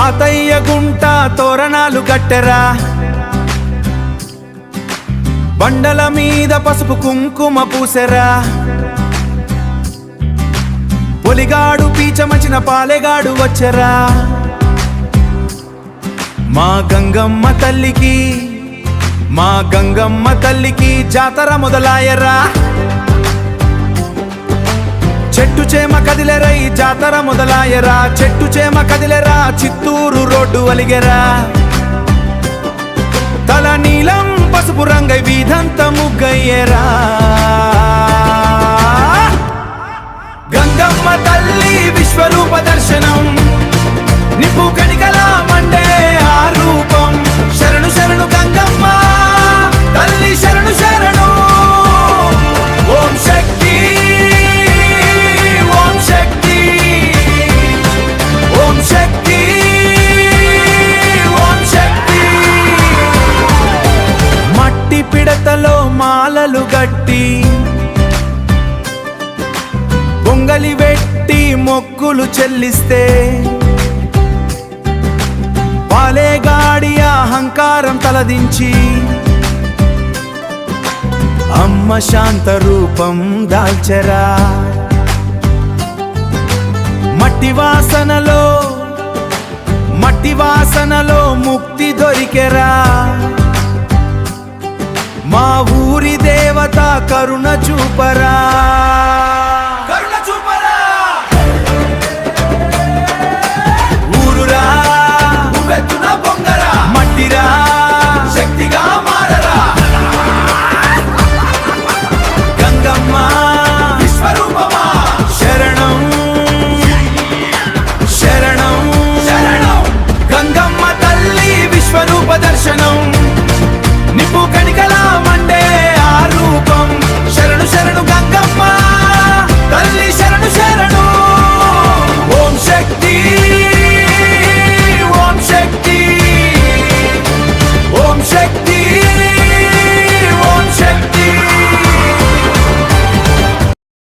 తాతయ్య గుంట తోరణాలు కట్టెరా, బండల మీద పసుపు కుంకుమ పూసెరా, పొలిగాడు పీచమచిన పాలెగాడు వచ్చెరా, మా గంగమ్మ తల్లికి జాతర మొదలాయరా, చెట్టు చేమ కదిలెరై జాతర మొదలాయరా, చెట్టు చేమ కదిలెరా, చిత్తూరు రోడ్డు అలిగెరా, తల నీలం పసుపు రంగై వీధంత ముగ్గయ్యరా, గంగమ్మ తల్లి విశ్వరూప దర్శనం, నిప్పు కణికలా మండే ఆ రూపం, శరణు శరణు గంగమ్మ తల్లి శరణు శరణు, ఓం శక్తి ఓం శక్తి ఓం శక్తి ఓం శక్తి. మట్టి పిడతలో మాలలు గట్టి, పొంగలి వెట్టి మొక్కులు చెల్లిస్తే, పాలేగాడి అహంకారం తలదించి అమ్మ శాంత రూపం దాల్చెరా, మట్టి వాసనలో ముక్తి దొరికెరా, మా ఊరి దేవత కరుణ చూపరా.